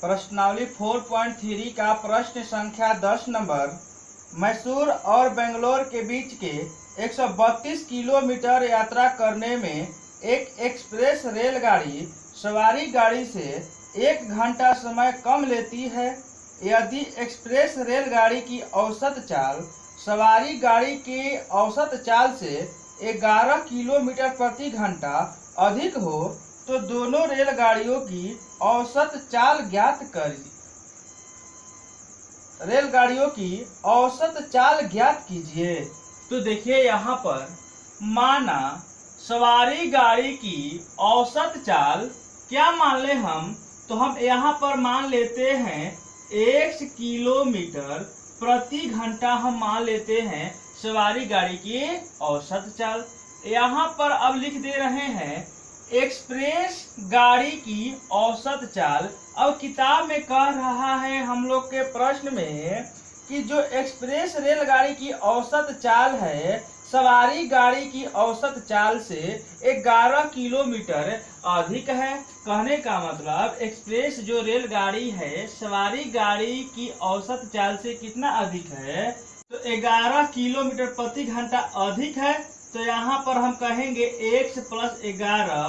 प्रश्नावली 4.3 का प्रश्न संख्या 10 नंबर। मैसूर और बेंगलोर के बीच के 132 किलोमीटर यात्रा करने में एक एक्सप्रेस रेलगाड़ी सवारी गाड़ी से 1 घंटा समय कम लेती है। यदि एक्सप्रेस रेलगाड़ी की औसत चाल सवारी गाड़ी की औसत चाल से 11 किलोमीटर प्रति घंटा अधिक हो तो दोनों रेलगाड़ियों की औसत चाल ज्ञात करिए। रेलगाड़ियों की औसत चाल ज्ञात कीजिए। तो देखिए यहाँ पर माना सवारी गाड़ी की औसत चाल क्या मान ले हम, तो हम यहाँ पर मान लेते हैं 1 किलोमीटर प्रति घंटा हम मान लेते हैं सवारी गाड़ी की औसत चाल। यहाँ पर अब लिख दे रहे हैं एक्सप्रेस गाड़ी की औसत चाल। अब किताब में कह रहा है हम लोग के प्रश्न में कि जो एक्सप्रेस रेलगाड़ी की औसत चाल है सवारी गाड़ी की औसत चाल से 11 किलोमीटर अधिक है। कहने का मतलब एक्सप्रेस जो रेलगाड़ी है सवारी गाड़ी की औसत चाल से कितना अधिक है, तो 11 किलोमीटर प्रति घंटा अधिक है। तो यहाँ पर हम कहेंगे x + 11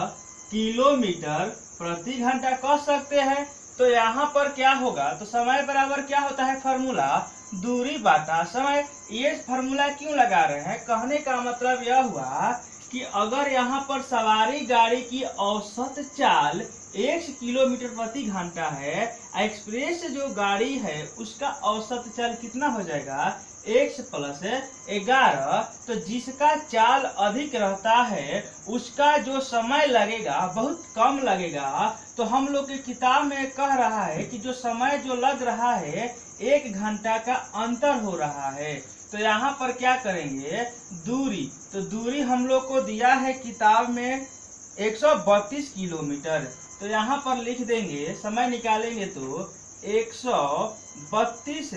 किलोमीटर प्रति घंटा कह सकते हैं। तो यहाँ पर क्या होगा, तो समय बराबर क्या होता है फॉर्मूला दूरी बाटा समय। ये फॉर्मूला क्यों लगा रहे हैं, कहने का मतलब यह हुआ कि अगर यहाँ पर सवारी गाड़ी की औसत चाल 1 किलोमीटर प्रति घंटा है, एक्सप्रेस जो गाड़ी है उसका औसत चाल कितना हो जाएगा x + 11। तो जिसका चाल अधिक रहता है उसका जो समय लगेगा बहुत कम लगेगा। तो हम लोग की किताब में कह रहा है कि जो समय जो लग रहा है 1 घंटा का अंतर हो रहा है। तो यहाँ पर क्या करेंगे दूरी, तो दूरी हम लोग को दिया है किताब में 132 किलोमीटर। तो यहाँ पर लिख देंगे, समय निकालेंगे तो 132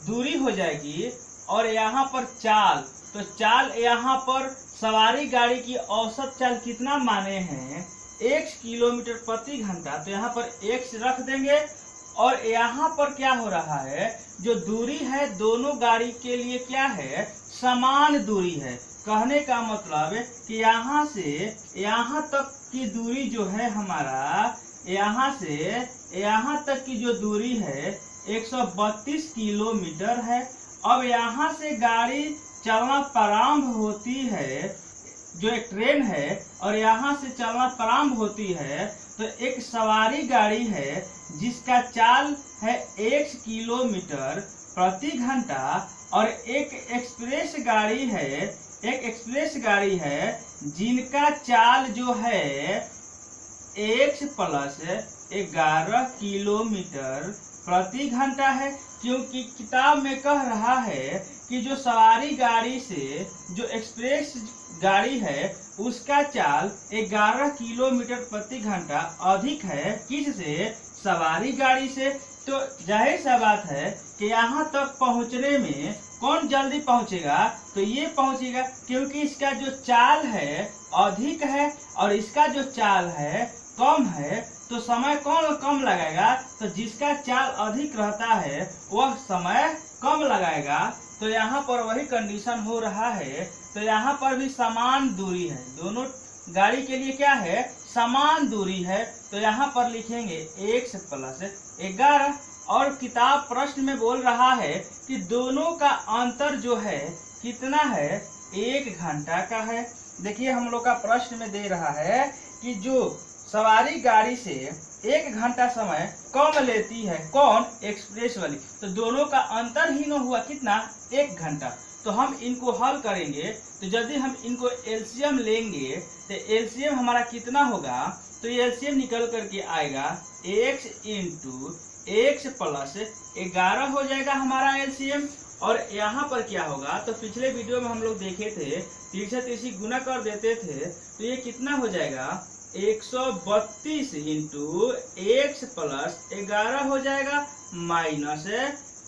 दूरी हो जाएगी। और यहाँ पर चाल, तो चाल यहाँ पर सवारी गाड़ी की औसत चाल कितना माने हैं 1 किलोमीटर प्रति घंटा। तो यहाँ पर x रख देंगे। और यहाँ पर क्या हो रहा है, जो दूरी है दोनों गाड़ी के लिए क्या है समान दूरी है। कहने का मतलब कि यहाँ से यहाँ तक की दूरी जो है हमारा, यहाँ से यहाँ तक की जो दूरी है 132 किलोमीटर है। अब यहाँ से गाड़ी चलना प्रारंभ होती है, जो एक ट्रेन है और यहाँ से चलना प्रारंभ होती है। तो एक सवारी गाड़ी है जिसका चाल है 1 किलोमीटर प्रति घंटा और एक एक्सप्रेस गाड़ी है जिनका चाल जो है x + 11 किलोमीटर प्रति घंटा है। क्योंकि किताब में कह रहा है कि जो सवारी गाड़ी से जो एक्सप्रेस गाड़ी है उसका चाल 11 किलोमीटर प्रति घंटा अधिक है किससे, सवारी गाड़ी से। तो जाहिर सा बात है कि यहाँ तक पहुँचने में कौन जल्दी पहुँचेगा, तो ये पहुँचेगा क्योंकि इसका जो चाल है अधिक है और इसका जो चाल है कम है। तो समय कौन कम लगाएगा, तो जिसका चाल अधिक रहता है वह समय कम लगाएगा। तो यहाँ पर वही कंडीशन हो रहा है। तो यहाँ पर भी समान दूरी है, दोनों गाड़ी के लिए क्या है समान दूरी है। तो यहाँ पर लिखेंगे x + 11। और किताब प्रश्न में बोल रहा है कि दोनों का अंतर जो है कितना है 1 घंटा का है। देखिए हम लोग का प्रश्न में दे रहा है कि जो सवारी गाड़ी से 1 घंटा समय कम लेती है, कौन एक्सप्रेस वाली, तो दोनों का अंतर ही न हुआ कितना 1 घंटा। तो हम इनको हल करेंगे, तो यदि हम इनको एलसीएम लेंगे तो एलसीएम हमारा कितना होगा, तो एलसीएम निकल करके आएगा x × x + 11 हो जाएगा हमारा एलसीएम। और यहाँ पर क्या होगा, तो पिछले वीडियो में हम लोग देखे थे 30 से 30 गुना कर देते थे, तो ये कितना हो जाएगा 132 × x + 11 हो जाएगा माइनस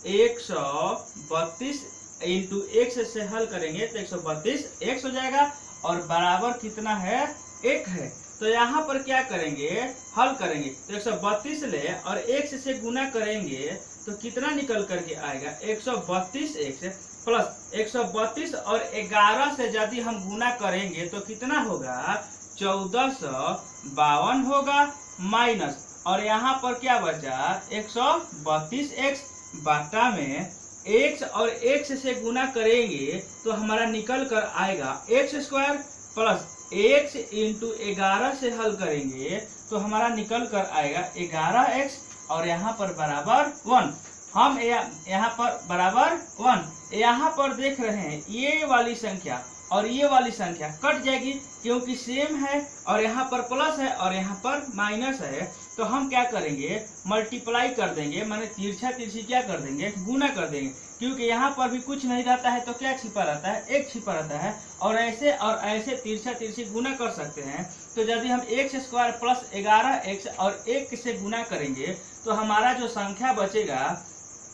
132 × x से हल करेंगे तो 132 x हो जाएगा और बराबर कितना है 1 है। तो यहाँ पर क्या करेंगे, हल करेंगे तो 132 ले और x से गुना करेंगे तो कितना निकल करके आएगा, 132x प्लस 132 और 11 से यदि हम गुना करेंगे तो कितना होगा, 1452 होगा माइनस, और यहाँ पर क्या बचा, 132x बाटा में x और x से गुना करेंगे तो हमारा निकल कर आएगा x square plus x into 11 से हल करेंगे तो हमारा निकल कर आएगा 11x और यहाँ पर बराबर 1। हम यहाँ पर बराबर 1, यहाँ पर देख रहे हैं ये वाली संख्या और ये वाली संख्या कट जाएगी क्योंकि सेम है, और यहाँ पर प्लस है और यहाँ पर माइनस है, तो हम क्या करेंगे, मल्टीप्लाई कर देंगे, माने तिरछा तिरछी क्या कर देंगे, गुना कर देंगे, क्योंकि यहाँ पर भी कुछ नहीं रहता है तो क्या छिपा रहता है, एक छिपा रहता है, और ऐसे तिरछा तिरछी गुना कर सकते हैं। तो यदि हम x स्क्वायर प्लस 11x और 1 से गुना करेंगे तो हमारा जो संख्या बचेगा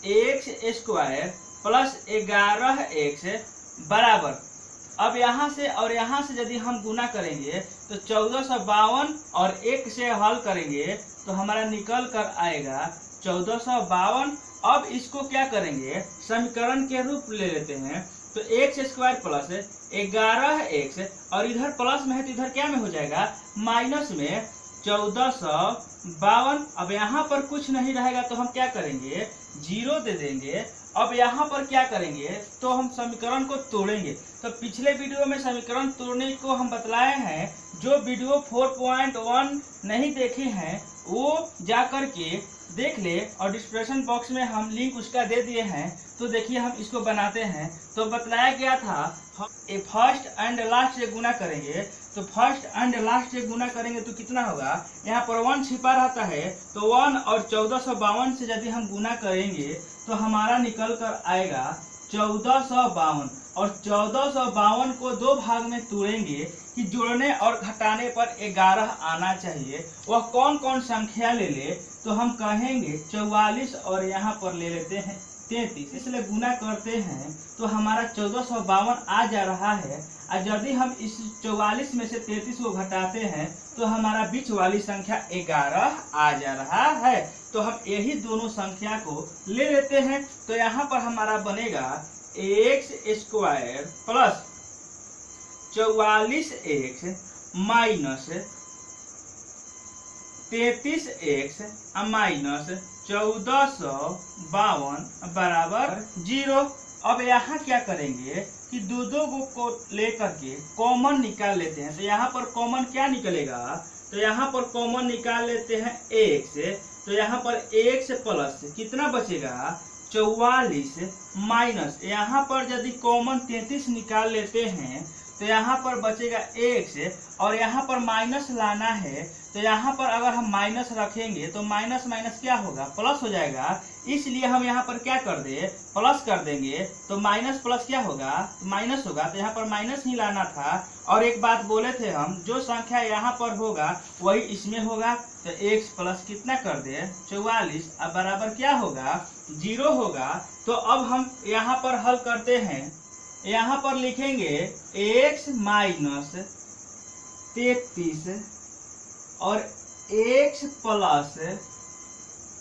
x स्क्वायर प्लस 11x बराबर, अब यहाँ से और यहाँ से यदि हम गुना करेंगे तो 1452 और 1 से हल करेंगे तो हमारा निकल कर आएगा 1452। अब इसको क्या करेंगे, समीकरण के रूप ले लेते हैं, तो x स्क्वायर प्लस 11x और इधर प्लस में है तो इधर क्या में हो जाएगा, माइनस में 1452। अब यहाँ पर कुछ नहीं रहेगा तो हम क्या करेंगे, 0 दे देंगे। अब यहाँ पर क्या करेंगे, तो हम समीकरण को तोड़ेंगे। तो पिछले वीडियो में समीकरण तोड़ने को हम बतलाए हैं, जो वीडियो 4.1 नहीं देखे हैं वो जा करके देख ले, और डिस्क्रिप्शन बॉक्स में हम लिंक उसका दे दिए हैं। तो देखिए हम इसको बनाते हैं। तो बतलाया गया था फर्स्ट एंड लास्ट से गुना करेंगे, तो फर्स्ट एंड लास्ट से गुना करेंगे तो कितना होगा, यहाँ पर 1 छिपा रहता है, तो 1 और 1452 से यदि हम गुना करेंगे तो हमारा निकल कर आएगा 1452, और 1452 को दो भाग में तोड़ेंगे कि जोड़ने और घटाने पर 11 आना चाहिए। वह कौन कौन संख्या ले ले, तो हम कहेंगे 44 और यहाँ पर ले लेते हैं 33, इसलिए गुना करते हैं तो हमारा 1452 आ जा रहा है। और यदि हम इस 44 में से 33 को घटाते हैं तो हमारा बीच वाली संख्या 11 आ जा रहा है। तो हम यही दोनों संख्या को ले लेते हैं। तो यहाँ पर हमारा बनेगा x square plus 44x minus 33x minus 1452 बराबर 0। अब यहाँ क्या करेंगे कि दो को लेकर के कॉमन निकाल लेते हैं। तो यहाँ पर कॉमन क्या निकलेगा, तो यहाँ पर कॉमन निकाल लेते हैं x, तो यहाँ पर x प्लस कितना बचेगा 44 माइनस, यहाँ पर यदि कॉमन 33 निकाल लेते हैं तो यहाँ पर बचेगा x, और यहाँ पर माइनस लाना है, तो यहाँ पर अगर हम माइनस रखेंगे तो माइनस माइनस क्या होगा, प्लस हो जाएगा। इसलिए हम यहाँ पर क्या कर दे, प्लस कर देंगे, तो माइनस प्लस क्या होगा, तो माइनस होगा, तो यहाँ पर माइनस ही लाना था। और एक बात बोले थे हम, जो संख्या यहाँ पर होगा वही इसमें होगा, तो x प्लस कितना कर दे 44, अब बराबर क्या होगा 0 होगा। तो अब हम यहाँ पर हल करते हैं, यहाँ पर लिखेंगे x माइनस 33 और x प्लस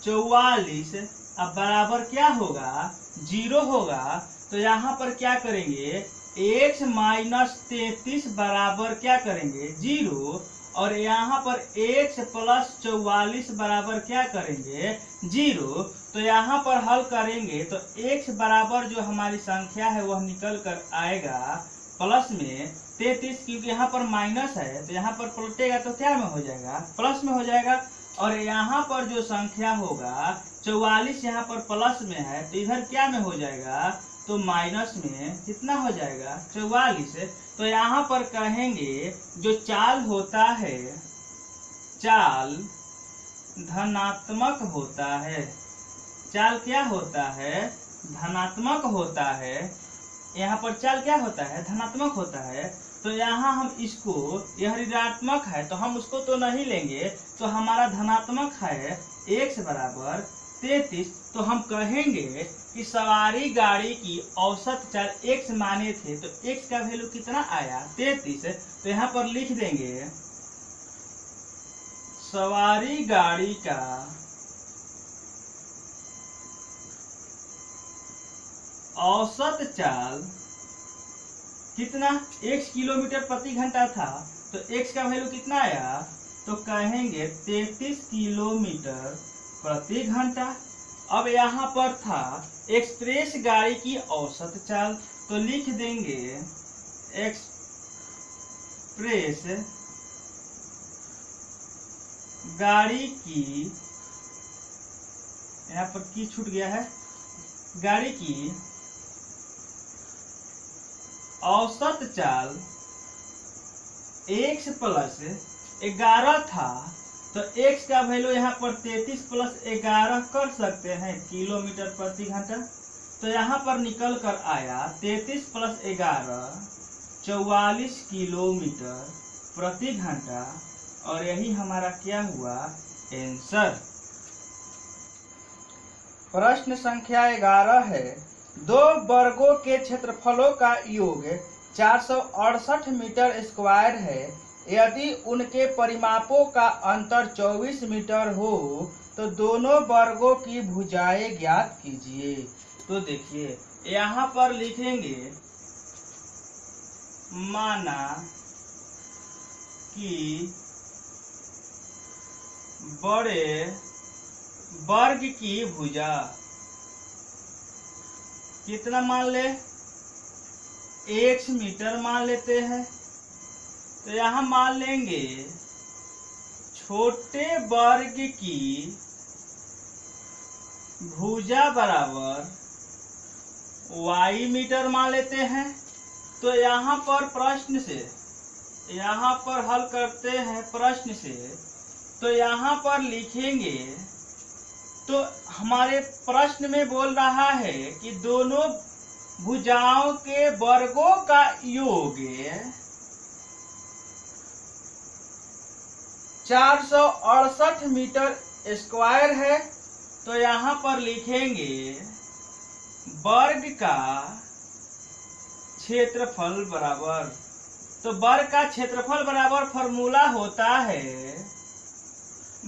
44, अब बराबर क्या होगा 0 होगा। तो यहाँ पर क्या करेंगे, x माइनस 33 बराबर क्या करेंगे 0, और यहाँ पर x प्लस 44 बराबर क्या करेंगे 0। तो यहाँ पर हल करेंगे तो x बराबर जो हमारी संख्या है वह निकल कर आएगा प्लस में 33, क्योंकि यहाँ पर माइनस है तो यहाँ पर पलटेगा तो क्या में हो जाएगा, प्लस में हो जाएगा। और यहाँ पर जो संख्या होगा 44 यहाँ पर प्लस में है तो इधर क्या में हो जाएगा, तो माइनस में कितना हो जाएगा 44। तो यहाँ पर कहेंगे जो चाल होता है, चाल धनात्मक होता है, चाल क्या होता है, धनात्मक होता है। यहाँ पर चाल क्या होता है, धनात्मक होता है। तो यहाँ हम इसको, यह ऋणात्मक है तो हम उसको तो नहीं लेंगे, तो हमारा धनात्मक है x बराबर 33। तो हम कहेंगे कि सवारी गाड़ी की औसत चाल x माने थे, तो x का वैल्यू कितना आया 33। तो यहाँ पर लिख देंगे सवारी गाड़ी का औसत चाल कितना, x किलोमीटर प्रति घंटा था, तो x का वैल्यू कितना आया, तो कहेंगे 33 किलोमीटर प्रति घंटा। अब यहाँ पर था एक्सप्रेस गाड़ी की औसत चाल, तो लिख देंगे एक्सप्रेस गाड़ी की, यहाँ पर की छूट गया है, गाड़ी की औसत चाल x प्लस 11 था, तो x का वैल्यू यहाँ पर 33 प्लस 11 कर सकते हैं किलोमीटर प्रति घंटा। तो यहाँ पर निकल कर आया 33 प्लस 11 44 किलोमीटर प्रति घंटा, और यही हमारा क्या हुआ आंसर। प्रश्न संख्या 11 है, दो वर्गों के क्षेत्रफलों का योग 468 मीटर स्क्वायर है। यदि उनके परिमापों का अंतर 24 मीटर हो तो दोनों वर्गों की भुजाएं ज्ञात कीजिए। तो देखिए यहाँ पर लिखेंगे, माना कि बड़े वर्ग की भुजा कितना मान ले, 1 मीटर मान लेते हैं। तो यहाँ मान लेंगे छोटे वर्ग की भुजा बराबर y मीटर मान लेते हैं। तो यहाँ पर प्रश्न से, यहाँ पर हल करते हैं प्रश्न से, तो यहाँ पर लिखेंगे, तो हमारे प्रश्न में बोल रहा है कि दोनों भुजाओं के वर्गों का योग 468 मीटर स्क्वायर है। तो यहाँ पर लिखेंगे वर्ग का क्षेत्रफल बराबर, तो वर्ग का क्षेत्रफल बराबर फॉर्मूला होता है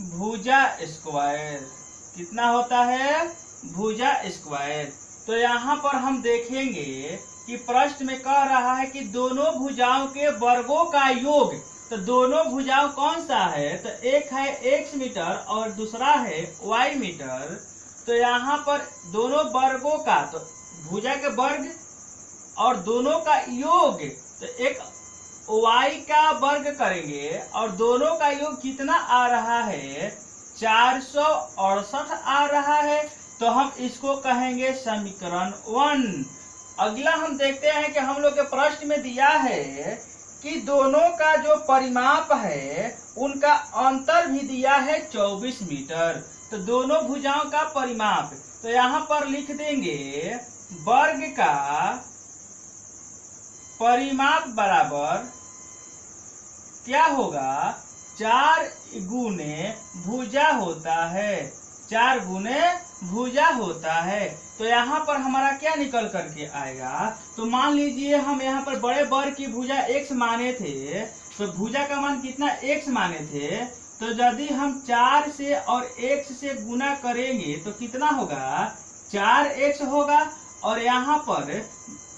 भुजा स्क्वायर। कितना होता है, भुजा स्क्वायर। तो यहाँ पर हम देखेंगे कि प्रश्न में कह रहा है कि दोनों भुजाओं के वर्गों का योग, तो दोनों भुजाओं कौन सा है, तो एक है x मीटर और दूसरा है y मीटर। तो यहाँ पर दोनों वर्गों का, तो भुजा के वर्ग और दोनों का योग, तो एक y का वर्ग करेंगे और दोनों का योग कितना आ रहा है, 468 आ रहा है। तो हम इसको कहेंगे समीकरण 1। अगला हम देखते हैं कि हम लोग के प्रश्न में दिया है कि दोनों का जो परिमाप है उनका अंतर भी दिया है 24 मीटर। तो दोनों भुजाओं का परिमाप, तो यहाँ पर लिख देंगे वर्ग का परिमाप बराबर क्या होगा, 4 गुने भुजा होता है, 4 गुने भुजा होता है। तो यहाँ पर हमारा क्या निकल करके आएगा, तो मान लीजिए हम यहाँ पर बड़े वर्ग की भुजा x माने थे, तो भुजा का मान कितना x माने थे, तो यदि हम 4 से और x से गुना करेंगे तो कितना होगा, 4x होगा। और यहाँ पर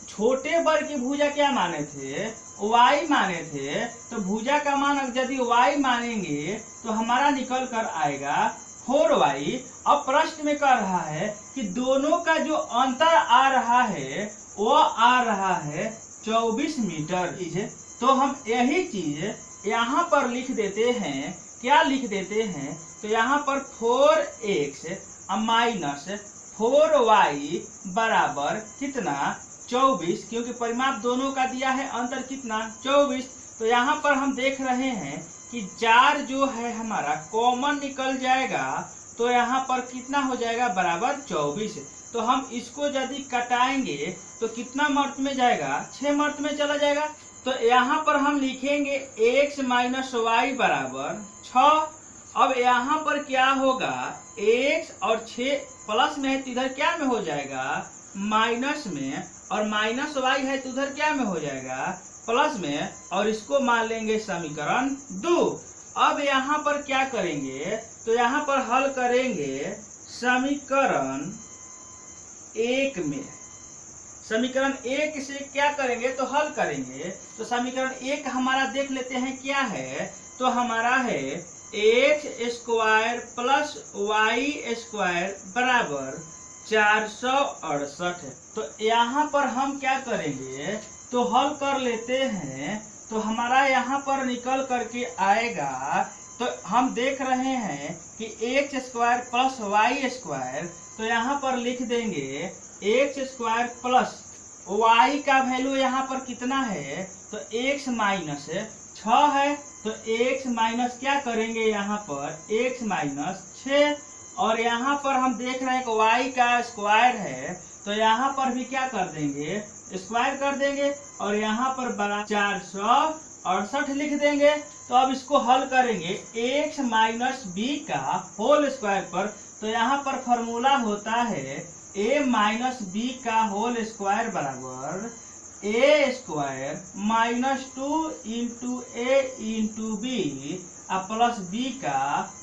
छोटे वर्ग की भुजा क्या माने थे, y माने थे, तो भुजा का मान यदि y मानेंगे तो हमारा निकल कर आएगा 4y। अब प्रश्न में कह रहा है कि दोनों का जो अंतर आ रहा है वो आ रहा है 24 मीटर। तो हम यही चीज यहाँ पर लिख देते हैं, क्या लिख देते हैं, तो यहाँ पर 4x माइनस 4y बराबर कितना, 24, क्योंकि परिमाप दोनों का दिया है, अंतर कितना 24। तो यहाँ पर हम देख रहे हैं कि 4 जो है हमारा कॉमन निकल जाएगा, तो यहाँ पर कितना हो जाएगा, बराबर 24। तो हम इसको यदि कटाएंगे तो कितना मर्त में जाएगा, 6 मर्त में चला जाएगा। तो यहाँ पर हम लिखेंगे x माइनस वाई बराबर 6। अब यहाँ पर क्या होगा, x और 6 प्लस में है तो इधर क्या में हो जाएगा, माइनस में, और माइनस y है तो उधर क्या में हो जाएगा, प्लस में, और इसको मान लेंगे समीकरण 2। अब यहाँ पर क्या करेंगे, तो यहाँ पर हल करेंगे समीकरण 1 में। समीकरण 1 से क्या करेंगे, तो हल करेंगे। तो समीकरण 1 हमारा देख लेते हैं क्या है, तो हमारा है x² प्लस y² बराबर 468। तो यहाँ पर हम क्या करेंगे, तो हल कर लेते हैं। तो हमारा यहाँ पर निकल करके आएगा, तो हम देख रहे हैं कि x² प्लस y², तो यहाँ पर लिख देंगे x² प्लस y का वैल्यू यहाँ पर कितना है, तो x माइनस 6 है। तो x माइनस क्या करेंगे, यहाँ पर x माइनस 6, और यहाँ पर हम देख रहे हैं कि y का स्क्वायर है, तो यहाँ पर भी क्या कर देंगे, स्क्वायर कर देंगे, और यहाँ पर बड़ा 468 लिख देंगे। तो अब इसको हल करेंगे x माइनस बी का होल स्क्वायर पर। तो यहाँ पर फॉर्मूला होता है a माइनस बी का होल स्क्वायर बराबर a² minus 2 into a into B plus B का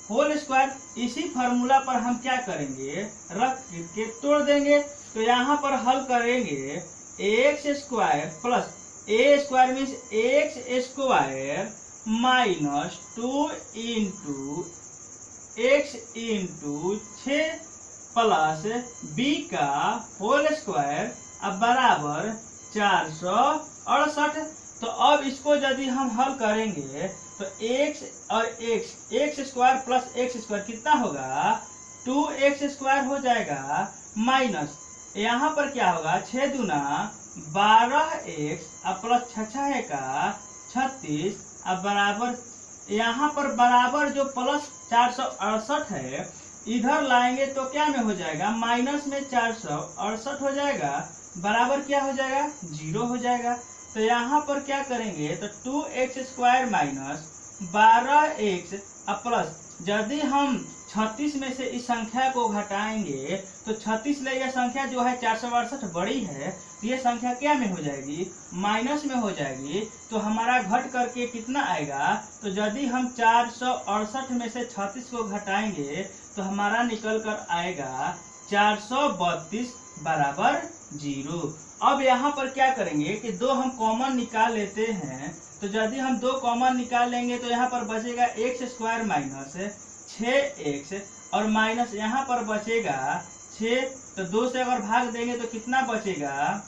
होल स्क्वायर। इसी फॉर्मूला पर हम क्या करेंगे, रख के तोड़ देंगे। तो यहाँ पर हल करेंगे x² plus a² means x² minus 2 into x into 6 plus b का होल स्क्वायर अब बराबर 468। तो अब इसको यदि हम हल करेंगे तो x और x² प्लस x² कितना होगा, 2x² हो जाएगा, माइनस यहाँ पर क्या होगा, 6 दूना 12x प्लस 6 का 36 अब बराबर, यहाँ पर बराबर जो प्लस 468 है इधर लाएंगे तो क्या में हो जाएगा, माइनस में 468 हो जाएगा, बराबर क्या हो जाएगा, 0 हो जाएगा। तो यहाँ पर क्या करेंगे, तो 2x² माइनस 12x प्लस, यदि हम 36 में से इस संख्या को घटाएंगे तो 36 ले यह संख्या जो है 468 बड़ी है, तो ये संख्या क्या में हो जाएगी, माइनस में हो जाएगी। तो हमारा घट करके कितना आएगा, तो यदि हम 468 में से 36 को घटाएंगे तो हमारा निकल कर आएगा 432 बराबर 0। अब यहाँ पर क्या करेंगे कि 2 हम कॉमन निकाल लेते हैं। तो यदि हम 2 कॉमन निकाल लेंगे तो यहाँ पर बचेगा x² माइनस 6x और माइनस यहाँ पर बचेगा 6। तो 2 से अगर भाग देंगे तो कितना बचेगा,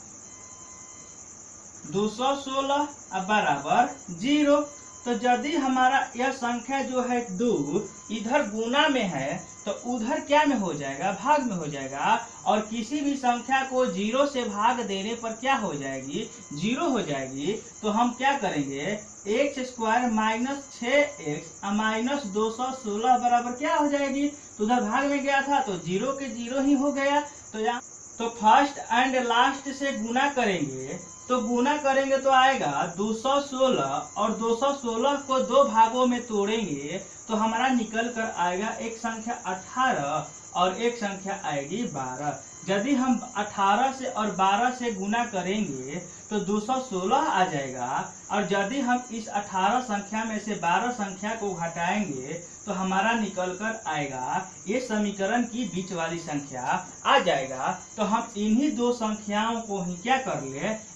216 बराबर 0। तो यदि हमारा यह संख्या जो है 2 इधर गुना में है तो उधर क्या में हो जाएगा, भाग में हो जाएगा। और किसी भी संख्या को 0 से भाग देने पर क्या हो जाएगी, 0 हो जाएगी। तो हम क्या करेंगे, x² माइनस 6x माइनस 216 बराबर क्या हो जाएगी, तो उधर भाग में गया था तो 0 के 0 ही हो गया। तो यहाँ तो फर्स्ट एंड लास्ट से गुना करेंगे, तो गुना करेंगे तो आएगा 216 और 216 को 2 भागों में तोड़ेंगे तो हमारा निकल कर आएगा एक संख्या 18 और एक संख्या आएगी 12। यदि हम 18 से और 12 से गुना करेंगे तो 216 आ जाएगा। और यदि हम इस 18 संख्या में से 12 संख्या को घटाएंगे तो हमारा निकल कर आएगा ये समीकरण की बीच वाली संख्या आ जाएगा। तो हम इन्हीं 2 संख्याओं को ही क्या कर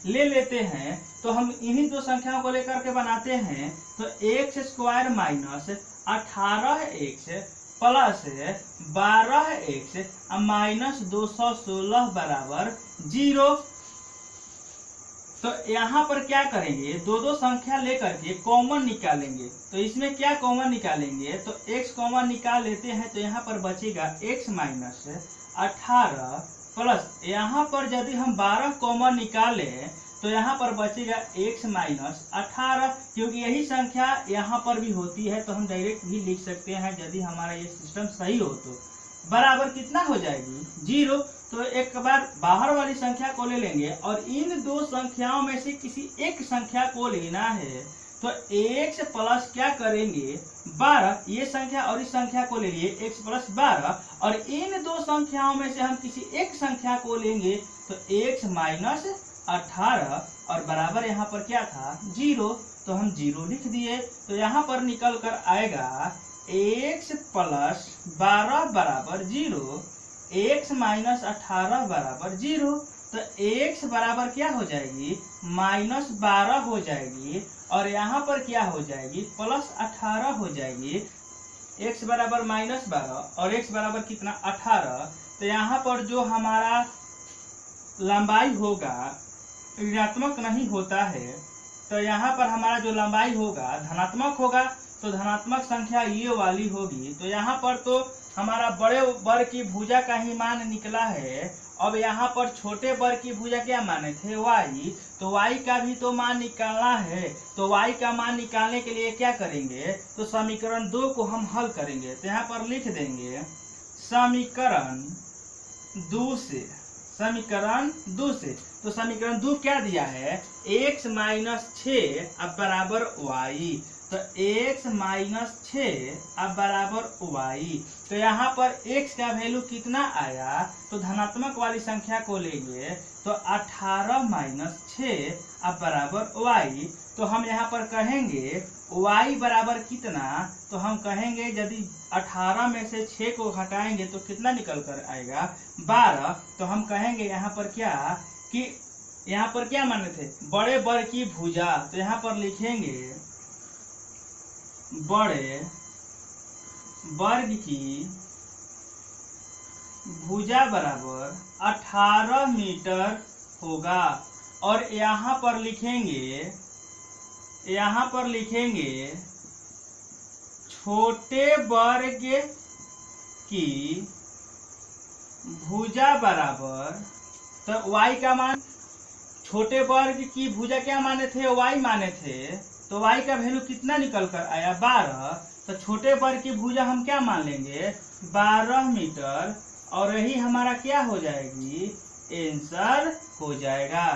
ले लेते हैं। तो हम इन्हीं 2 संख्याओं को लेकर के बनाते हैं। तो x² minus 18x plus 12x minus 216 बराबर 0। तो यहाँ पर क्या करेंगे, 2 संख्या लेकर के कॉमन निकालेंगे। तो इसमें क्या कॉमन निकालेंगे, तो x कॉमन निकाल लेते हैं। तो यहाँ पर बचेगा x माइनस 18 प्लस यहाँ पर यदि हम 12 कॉमन निकालें तो यहाँ पर बचेगा x माइनस 18, क्योंकि यही संख्या यहाँ पर भी होती है तो हम डायरेक्ट भी लिख सकते हैं यदि हमारा ये सिस्टम सही हो तो। बराबर कितना हो जाएगी, 0। तो एक बार बाहर वाली संख्या को ले लेंगे और इन 2 संख्याओं में से किसी एक संख्या को लेना है। तो x प्लस क्या करेंगे 12, ये संख्या और इस संख्या को ले लिए x प्लस 12, और इन 2 संख्याओं में से हम किसी एक संख्या को लेंगे तो x माइनस 18 और बराबर यहाँ पर क्या था 0। तो तो हम 0 लिख दिए। तो यहाँ पर निकल कर आएगा x प्लस 12 बराबर 0, x माइनस 18 बराबर 0। तो x बराबर क्या हो जाएगी, -12 हो जाएगी, और यहाँ पर क्या हो जाएगी, +18 हो जाएगी। x बराबर -12 और x बराबर कितना, 18। तो यहाँ पर जो हमारा लंबाई होगा ऋणात्मक नहीं होता है, तो यहाँ पर हमारा जो लंबाई होगा धनात्मक होगा। तो धनात्मक संख्या ये वाली होगी। तो यहाँ पर तो हमारा बड़े वर्ग की भुजा का ही मान निकला है। अब यहाँ पर छोटे वर्ग की भुजा क्या माने थे, y। तो y का भी तो मान निकालना है। तो y का मान निकालने के लिए क्या करेंगे, तो समीकरण 2 को हम हल करेंगे। तो यहाँ पर लिख देंगे समीकरण 2 से, समीकरण 2 से। तो समीकरण 2 क्या दिया है, x माइनस 6 अब बराबर y। तो x माइनस 6 अब बराबर y। तो यहाँ पर x का वैल्यू कितना आया, तो धनात्मक वाली संख्या को लेंगे तो 18 माइनस 6 अब बराबर y। तो हम यहाँ पर कहेंगे y बराबर कितना, तो हम कहेंगे यदि 18 में से 6 को घटाएंगे तो कितना निकल कर आएगा, 12। तो हम कहेंगे यहाँ पर क्या कि यहाँ पर क्या माने थे, बड़े वर्ग की भुजा। तो यहाँ पर लिखेंगे बड़े वर्ग की भुजा बराबर 18 मीटर होगा। और यहाँ पर लिखेंगे छोटे वर्ग की भुजा बराबर, तो y का मान, छोटे वर्ग की भुजा क्या माने थे, y माने थे। तो y का वैल्यू कितना निकल कर आया, 12। तो छोटे वर्ग की भुजा हम क्या मान लेंगे, 12 मीटर, और यही हमारा क्या हो जाएगी, आंसर हो जाएगा।